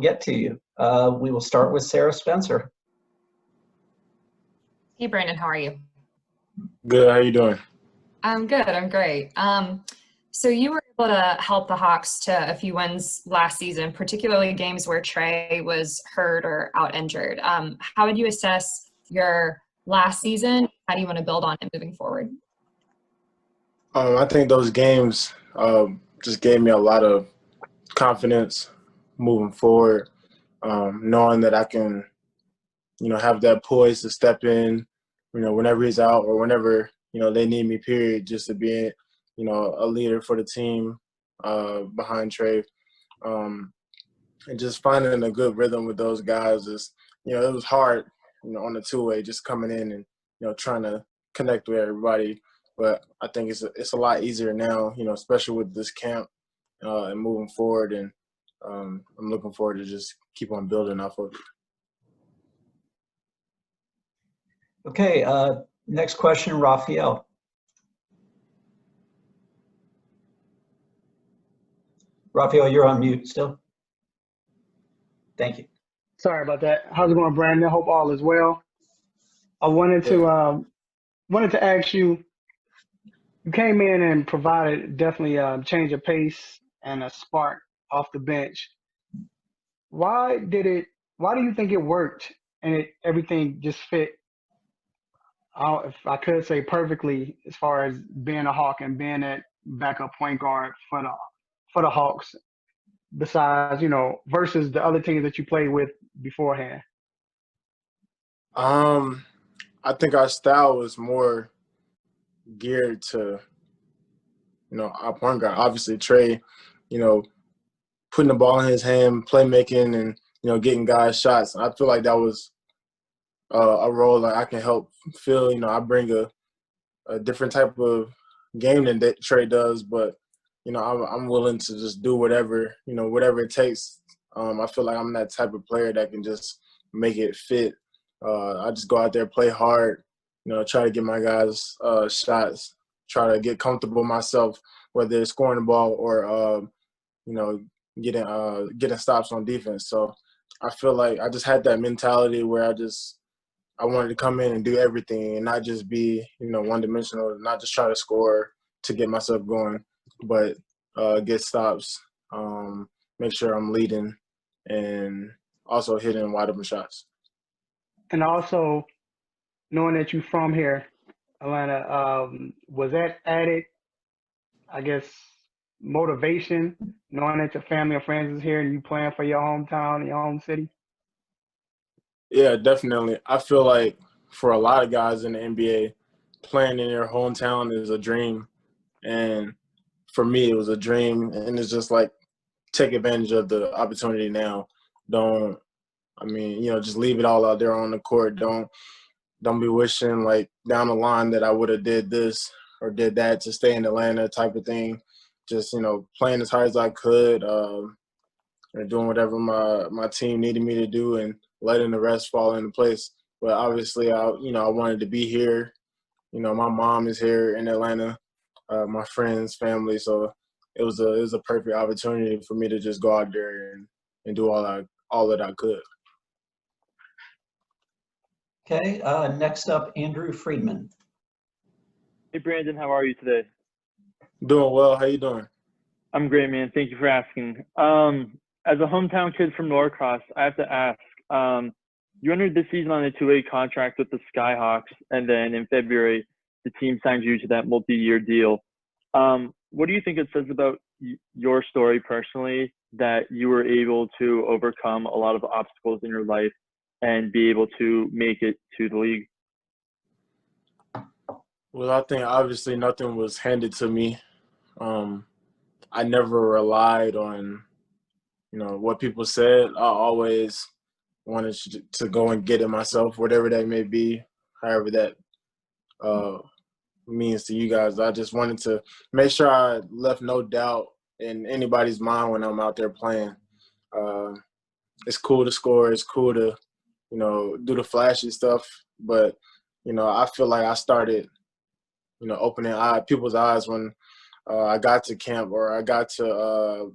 we'll get to you. We will start with Sarah Spencer. Hey, Brandon, how are you? Good. How you doing? I'm good. I'm great. So you were able to help the Hawks to a few wins last season, particularly games where Trae was hurt or out injured. How would you assess your last season? How do you want to build on it moving forward? I think those games just gave me a lot of confidence moving forward, knowing that I can, have that poise to step in, whenever he's out or whenever, they need me, period, just to be, a leader for the team behind Trae. And just finding a good rhythm with those guys is, it was hard, on the two-way, just coming in and, trying to connect with everybody. But I think it's a lot easier now, especially with this camp and moving forward. And I'm looking forward to just keep on building off of it. Okay, next question, Raphael. Raphael, you're on mute still. Thank you. Sorry about that. How's it going, Brandon? Hope all is well. I wanted to ask you. You came in and provided definitely a change of pace and a spark off the bench. Why do you think it worked and everything just fit? If I could say perfectly, as far as being a Hawk and being that backup point guard for the Hawks, besides versus the other teams that you played with beforehand. I think our style was more geared to, our point guard. Obviously, Trae, putting the ball in his hand, playmaking, and getting guys shots. I feel like that was a role that I can help fill. I bring a different type of game than that Trae does, but I'm willing to just do whatever whatever it takes. I feel like I'm that type of player that can just make it fit. I just go out there, play hard, try to get my guys shots, try to get comfortable myself, whether it's scoring the ball or getting stops on defense. So I feel like I just had that mentality where I wanted to come in and do everything and not just be one-dimensional, not just try to score to get myself going, but get stops, make sure I'm leading, and also hitting wide open shots. And also, knowing that you're from here, Atlanta, was that added, I guess, motivation, knowing that your family and friends is here and you playing for your hometown, your home city? Yeah, definitely. I feel like for a lot of guys in the NBA, playing in your hometown is a dream. And for me, it was a dream. And it's just like, take advantage of the opportunity now. Just leave it all out there on the court. Don't be wishing like down the line that I would have did this or did that to stay in Atlanta type of thing. Just, playing as hard as I could, and doing whatever my team needed me to do and letting the rest fall into place. But obviously, I wanted to be here. My mom is here in Atlanta, my friends, family. So it was a perfect opportunity for me to just go out there and do all that I could. Okay, next up, Andrew Friedman. Hey, Brandon, how are you today? Doing well. How you doing? I'm great, man. Thank you for asking. As a hometown kid from Norcross, I have to ask, you entered this season on a two-way contract with the Skyhawks, and then in February, the team signed you to that multi-year deal. What do you think it says about your story personally that you were able to overcome a lot of obstacles in your life and be able to make it to the league? Well, I think obviously nothing was handed to me. I never relied on, what people said. I always wanted to go and get it myself, whatever that may be, however that means to you guys. I just wanted to make sure I left no doubt in anybody's mind when I'm out there playing. It's cool to score. It's cool to, do the flashy stuff. But, I feel like I started, opening people's eyes when I got to camp or I got to,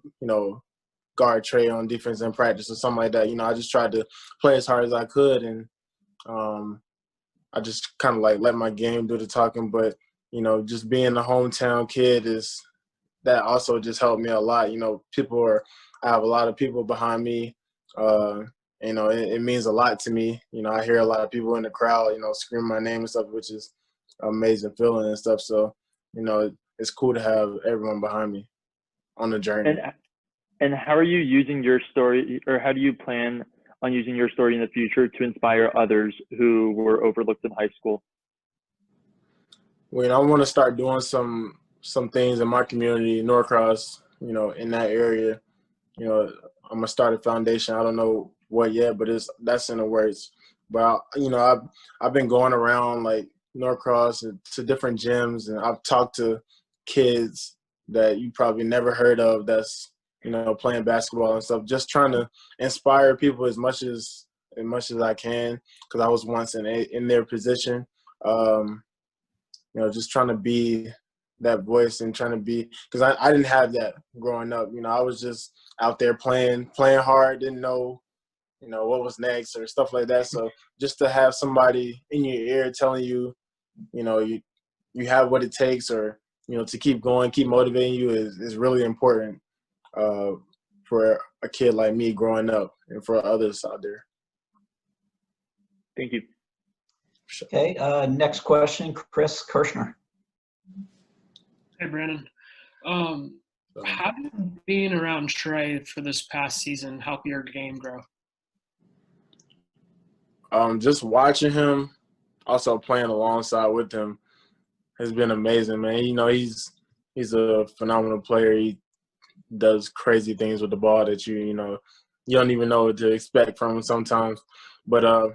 guard Trae on defense in practice or something like that. I just tried to play as hard as I could, and I just kind of like let my game do the talking. But just being a hometown kid that also just helped me a lot. I have a lot of people behind me. It means a lot to me. I hear a lot of people in the crowd, scream my name and stuff, which is an amazing feeling and stuff. So, it's cool to have everyone behind me on the journey. And how are you using your story, or how do you plan on using your story in the future to inspire others who were overlooked in high school? I want to start doing some things in my community, Norcross, in that area. I'm gonna start a foundation. I don't know what yet, but that's in the works. But I've been going around like Norcross to different gyms, and I've talked to kids that you probably never heard of that's playing basketball and stuff, just trying to inspire people as much as I can, because I was once in their position. Just trying to be that voice and trying to be, because I didn't have that growing up. I was just out there playing hard, didn't know what was next or stuff like that. So just to have somebody in your ear telling you, you have what it takes, or to keep going, keep motivating you is really important for a kid like me growing up and for others out there. Thank you. Okay, next question, Chris Kirschner. Hey, Brandon. How did being around Trae for this past season help your game grow? Just watching him, also playing alongside with him, has been amazing, man. He's a phenomenal player. He does crazy things with the ball that you don't even know what to expect from him sometimes. But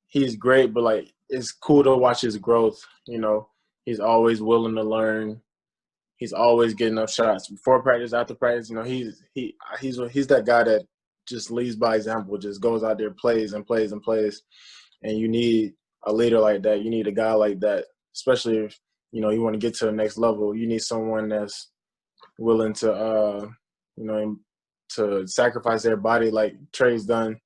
he's great. But like, it's cool to watch his growth. He's always willing to learn. He's always getting up shots before practice, after practice. He's that guy that just leads by example, just goes out there, plays and plays and plays. And you need a leader like that. You need a guy like that, especially if you want to get to the next level. You need someone that's willing to to sacrifice their body like Trae's done.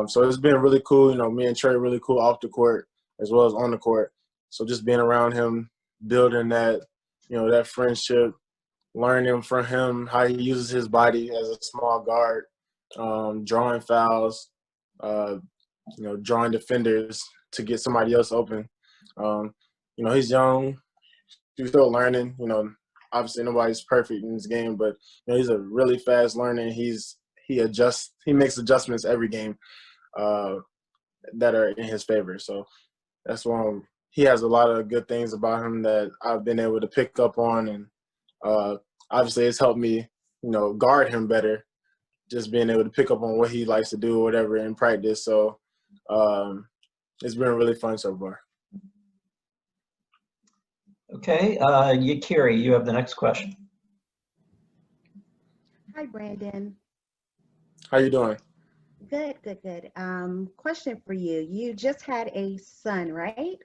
So it's been really cool. Me and Trae really cool off the court as well as on the court. So just being around him, building that that friendship, learning from him how he uses his body as a small guard, drawing fouls, drawing defenders to get somebody else open. He's young. He's still learning. Obviously nobody's perfect in this game, but he's a really fast learner. He makes adjustments every game that are in his favor. So that's why he has a lot of good things about him that I've been able to pick up on, and obviously it's helped me, guard him better. Just being able to pick up on what he likes to do or whatever in practice. So it's been really fun so far. Okay, Yakiri, you have the next question. Hi, Brandon. How you doing? Good. Question for you. You just had a son, right?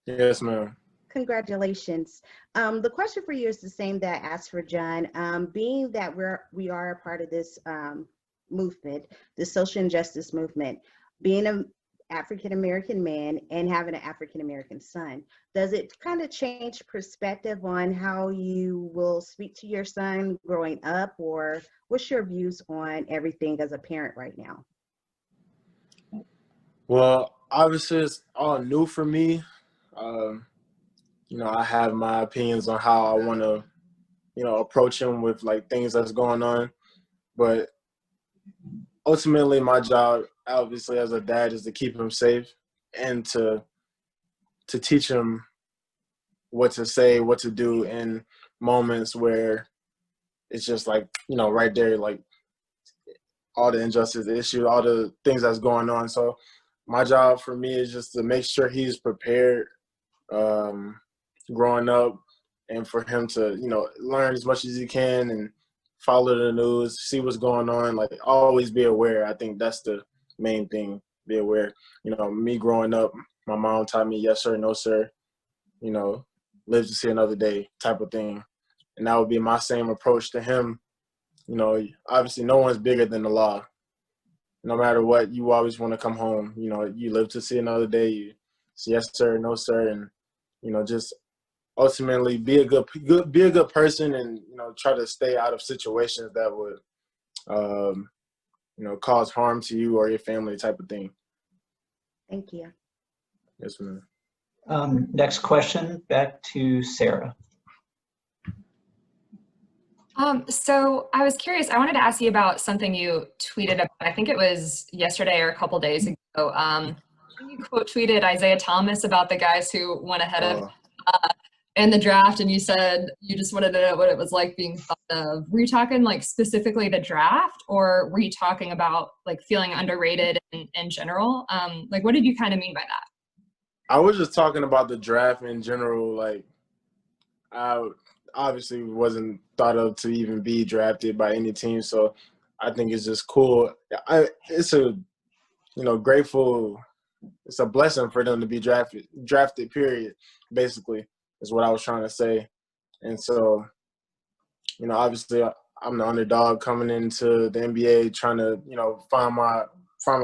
Yes, ma'am. Congratulations. The question for you is the same that I asked for John. Being that we are a part of this movement, the social injustice movement, being an African-American man and having an African-American son, does it kind of change perspective on how you will speak to your son growing up, or what's your views on everything as a parent right now? Well, obviously it's all new for me. I have my opinions on how I want to, approach him with like things that's going on. But ultimately my job, obviously as a dad, is to keep him safe and to teach him what to say, what to do in moments where it's just like, right there, like all the injustice, the issue, all the things that's going on. So my job for me is just to make sure he's prepared growing up, and for him to, learn as much as he can and follow the news, see what's going on, like always be aware. I think that's the main thing, be aware. Me growing up, my mom taught me yes sir, no sir, live to see another day type of thing. And that would be my same approach to him obviously no one's bigger than the law. No matter what, you always want to come home. You live to see another day. You say yes, sir, no, sir, and just ultimately be a good person, and try to stay out of situations that would cause harm to you or your family, type of thing. Thank you. Yes, ma'am. Next question, back to Sarah. So I was curious, I wanted to ask you about something you tweeted about, I think it was yesterday or a couple days ago. You quote tweeted Isaiah Thomas about the guys who went ahead of in the draft, and you said you just wanted to know what it was like being thought of. Were you talking like specifically the draft, or were you talking about like feeling underrated in general? Like, what did you kind of mean by that? I was just talking about the draft in general. Like, I obviously wasn't thought of to even be drafted by any team, so I think it's just cool. It's a grateful. It's a blessing for them to be drafted. Period. Basically, is what I was trying to say. And so, obviously, I'm the underdog coming into the NBA, trying to find my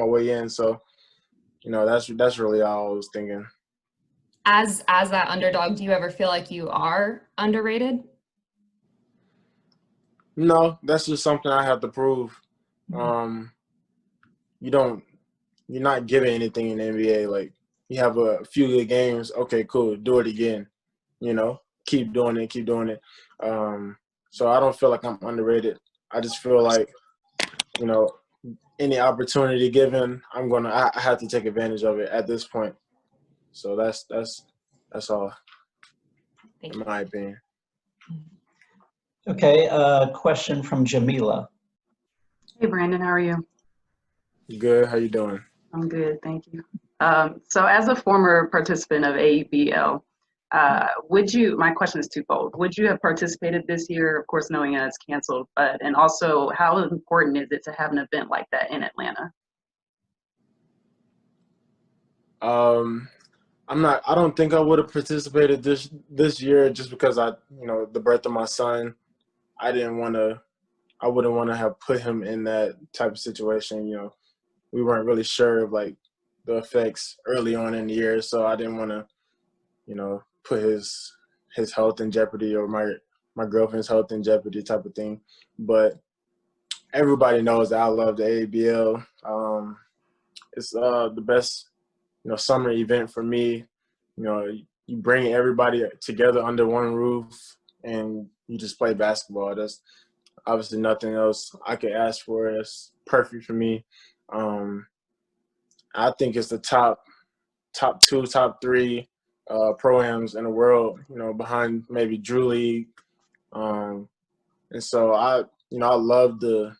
way in. So, that's really all I was thinking. As that underdog, do you ever feel like you are underrated? No, that's just something I have to prove. You're not given anything in the NBA. Like, you have a few good games. Okay, cool. Do it again. Keep doing it. So I don't feel like I'm underrated. I just feel like, any opportunity given, I have to take advantage of it at this point. So that's all, in my opinion. Okay, question from Jamila. Hey, Brandon, how are you? Good. How you doing? I'm good, thank you. So as a former participant of AEBL, my question is twofold. Would you have participated this year, of course, knowing that it's canceled, and also how important is it to have an event like that in Atlanta? I don't think I would have participated this year, just because the birth of my son, I wouldn't want to have put him in that type of situation. We weren't really sure of like the effects early on in the year, so I didn't want to, put his health in jeopardy, or my girlfriend's health in jeopardy, type of thing. But everybody knows that I love the ABL. It's the best, summer event for me. You bring everybody together under one roof and you just play basketball. That's obviously nothing else I could ask for. It's perfect for me. I think it's the top 2, top 3 pro-ams in the world, behind maybe Drew League. And so I love the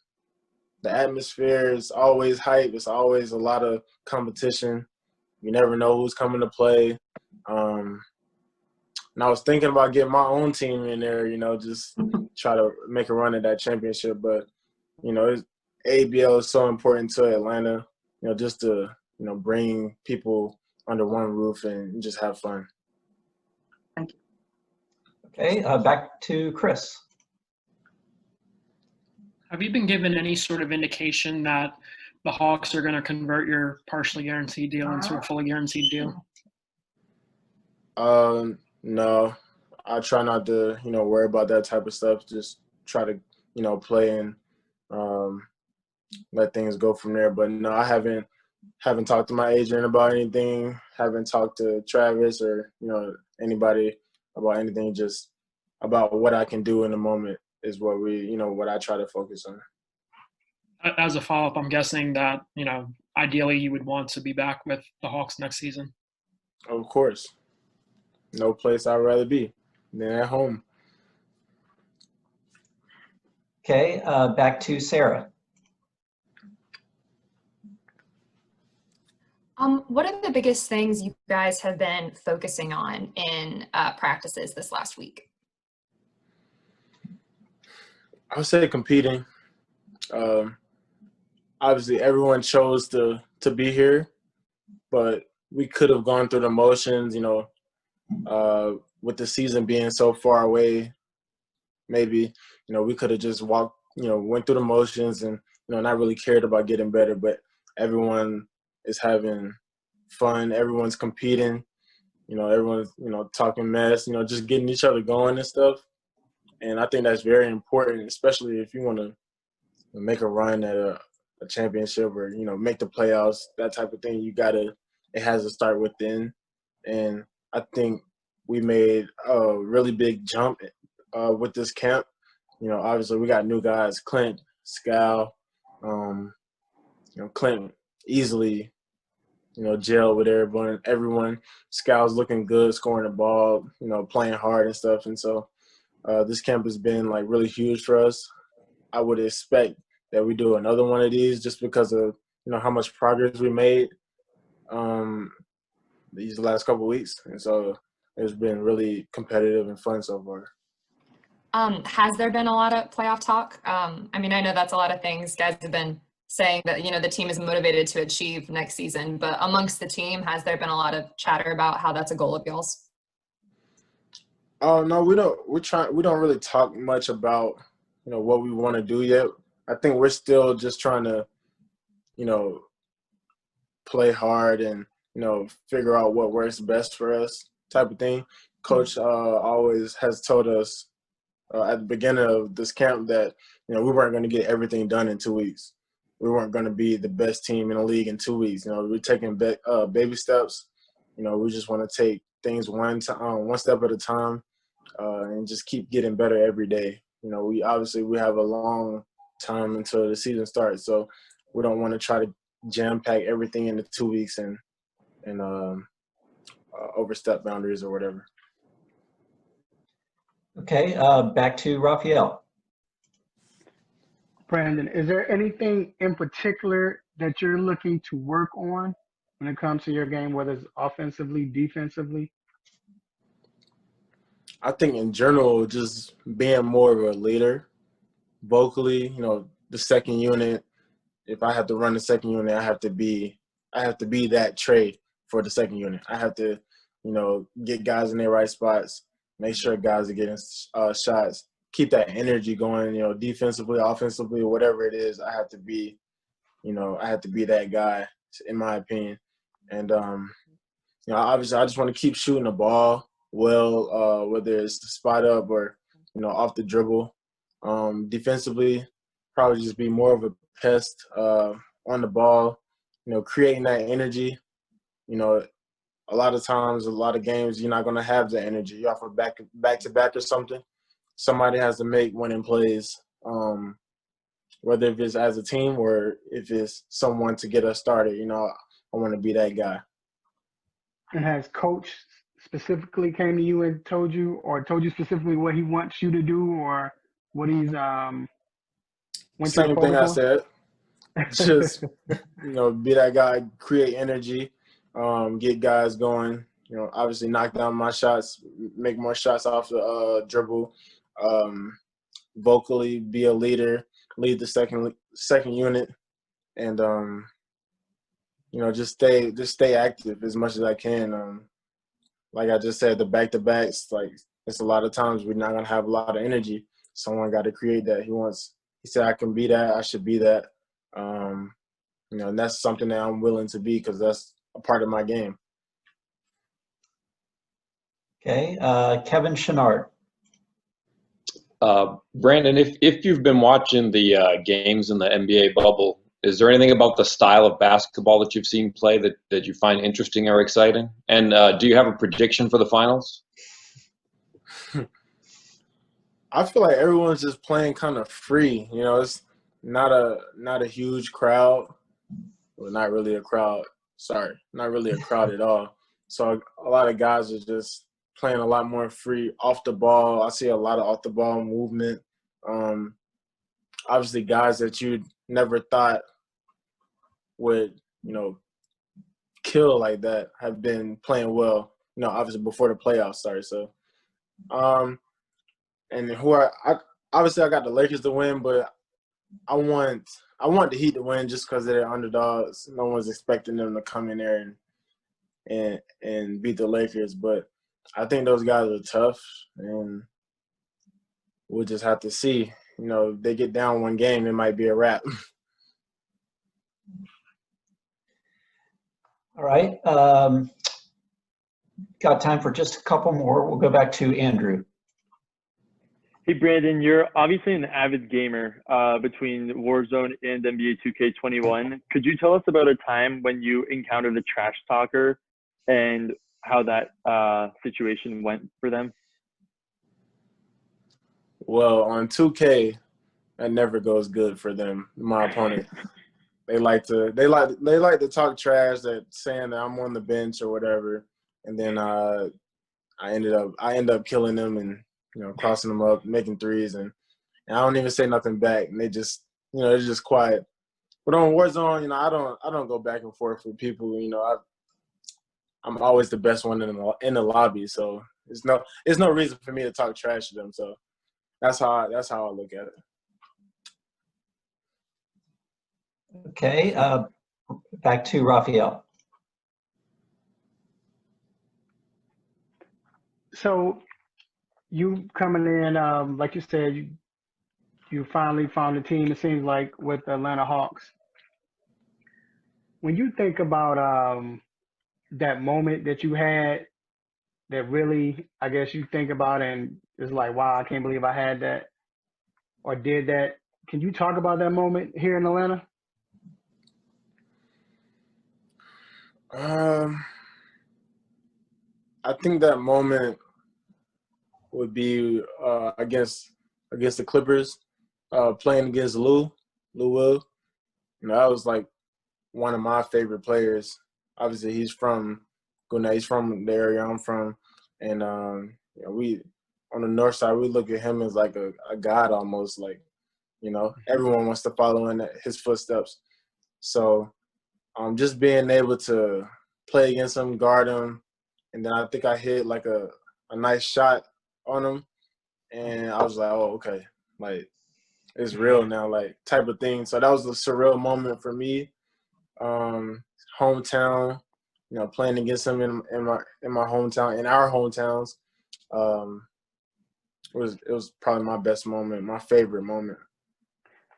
atmosphere. It's always hype. It's always a lot of competition. You never know who's coming to play. And I was thinking about getting my own team in there, just try to make a run at that championship. But, ABL is so important to Atlanta, just to, bring people under one roof and just have fun. Thank you. Okay, back to Chris. Have you been given any sort of indication that the Hawks are going to convert your partially guaranteed deal into a fully guaranteed deal? No, I try not to, worry about that type of stuff. Just try to, play and let things go from there. But no, I haven't talked to my agent about anything. Haven't talked to Travis or anybody about anything. Just about what I can do in the moment is what what I try to focus on. As a follow-up, I'm guessing that ideally you would want to be back with the Hawks next season. Of course, no place I'd rather be than at home. Okay, back to Sarah. What are the biggest things you guys have been focusing on in practices this last week? I would say competing. Obviously, everyone chose to be here, but we could have gone through the motions, with the season being so far away. Maybe, we could have just walked went through the motions and, not really cared about getting better, but everyone is having fun. Everyone's competing. Everyone's, talking mess, just getting each other going and stuff. And I think that's very important, especially if you want to make a run at a championship or, make the playoffs, that type of thing. It has to start within. And I think we made a really big jump with this camp. Obviously we got new guys, Clint, Scal. Clint easily, gel with everyone. Scal's looking good, scoring the ball, playing hard and stuff. And so this camp has been like really huge for us. I would expect that we do another one of these just because of, how much progress we made these last couple of weeks. And so it's been really competitive and fun so far. Has there been a lot of playoff talk? I know that's a lot of things guys have been saying that, the team is motivated to achieve next season, but amongst the team, has there been a lot of chatter about how that's a goal of y'all's? Oh, no, we don't. We don't really talk much about, what we want to do yet. I think we're still just trying to, play hard and, figure out what works best for us type of thing. Coach always has told us at the beginning of this camp that, we weren't going to get everything done in 2 weeks. We weren't going to be the best team in the league in 2 weeks. We're taking baby steps. We just want to take things one step at a time and just keep getting better every day. We have a long time until the season starts, so we don't want to try to jam pack everything into 2 weeks and overstep boundaries or whatever. Okay, back to Raphael. Brandon, is there anything in particular that you're looking to work on when it comes to your game, whether it's offensively, defensively? I think in general, just being more of a leader, vocally, the second unit. If I have to run the second unit, I have to be that Trae for the second unit. I have to, get guys in their right spots, make sure guys are getting shots, keep that energy going, defensively, offensively, whatever it is. I have to be that guy, in my opinion. And obviously, I just want to keep shooting the ball well, whether it's the spot up or, off the dribble. Defensively, probably just be more of a pest on the ball, creating that energy. A lot of times, a lot of games, you're not going to have the energy. You're off of back-to-back or something. Somebody has to make winning plays, whether if it's as a team or if it's someone to get us started. I want to be that guy. And has coach specifically came to you and told you specifically what he wants you to do or what he's Same thing I said. Just, be that guy, create energy, get guys going, obviously knock down my shots, make more shots off the dribble, vocally be a leader, lead the second unit, and, just stay active as much as I can. Like I just said, the back-to-backs, like it's a lot of times we're not going to have a lot of energy. Someone got to create that. He said, I can be that. I should be that. And that's something that I'm willing to be because that's a part of my game. Okay, Kevin Chenard. Brandon, if you've been watching the games in the NBA bubble, is there anything about the style of basketball that you've seen play that you find interesting or exciting? And do you have a prediction for the finals? I feel like everyone's just playing kind of free. It's not a huge crowd. Well, not really a crowd. Sorry, not really a crowd at all. So a lot of guys are just playing a lot more free off the ball. I see a lot of off the ball movement. Obviously, guys that you never thought would, kill like that have been playing well. Obviously before the playoffs started. So, and obviously I got the Lakers to win, but I want the Heat to win just because they're underdogs. No one's expecting them to come in there and beat the Lakers, but I think those guys are tough, and we'll just have to see. you know, if they get down one game, it might be a wrap. All right. Got time for just a couple more. We'll go back to Andrew. Hey, Brandon, you're obviously an avid gamer between Warzone and NBA 2K21. Could you tell us about a time when you encountered a trash talker and how that situation went for them? Well, on 2K, that never goes good for them, my opponent. They like to talk trash, that saying that I'm on the bench or whatever, and then I end up killing them and, you know, crossing them up, making threes, and I don't even say nothing back, and they just, you know, they're just quiet. But on Warzone, you know, I don't go back and forth with people. You know, I'm always the best one in the lobby, so there's no reason for me to talk trash to them. So that's how I look at it. Okay. Back to Raphael. So you coming in, like you said, you finally found a team, it seems like, with the Atlanta Hawks. When you think about that moment that you had that really, I guess you think about and it's like, wow, I can't believe I had that or did that. Can you talk about that moment here in Atlanta? I think that moment would be against the Clippers, playing against Lou Will. You know, that was like one of my favorite players. Obviously, he's from Goodwin. He's from the area I'm from, and you know, we on the north side we look at him as like a god almost. Like, you know, everyone wants to follow in his footsteps. So, just being able to play against him, guard him, and then I think I hit like a nice shot on him, and I was like, oh, okay, like it's real now, like type of thing. So that was a surreal moment for me. Hometown, you know, playing against him in my hometown, in our hometowns. It was probably my best moment, my favorite moment.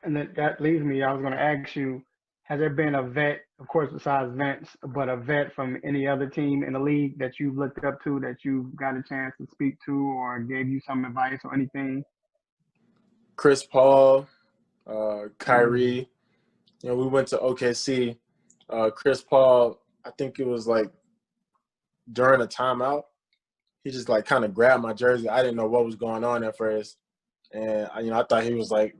And that leads me, I was going to ask you, has there been a vet, of course, besides Vince, but a vet from any other team in the league that you've looked up to, that you got a chance to speak to or gave you some advice or anything? Chris Paul, Kyrie. You know, we went to OKC. Chris Paul, I think it was like during a timeout, he just like kind of grabbed my jersey. I didn't know what was going on at first, and you know, I thought he was like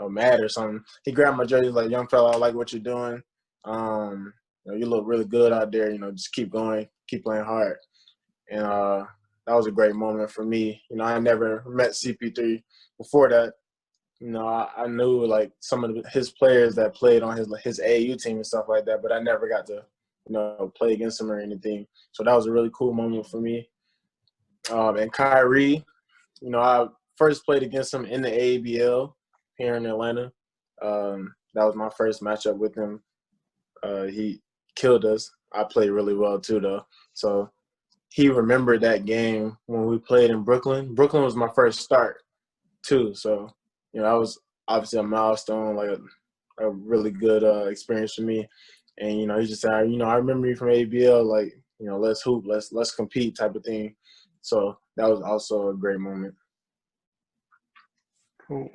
mad or something. He grabbed my jersey like, "Young fella, I like what you're doing. You know, you look really good out there. You know, just keep going, keep playing hard." And that was a great moment for me. You know, I never met CP3 before that. You know, I knew like some of his players that played on his AAU team and stuff like that, but I never got to, you know, play against him or anything. So that was a really cool moment for me. And Kyrie, you know, I first played against him in the AABL here in Atlanta. That was my first matchup with him. He killed us. I played really well too, though. So he remembered that game when we played in Brooklyn. Brooklyn was my first start too. So, you know, that was obviously a milestone, like a really good experience for me. And, you know, he just said, you know, I remember you from ABL, like, you know, let's hoop, let's compete type of thing. So that was also a great moment. Cool.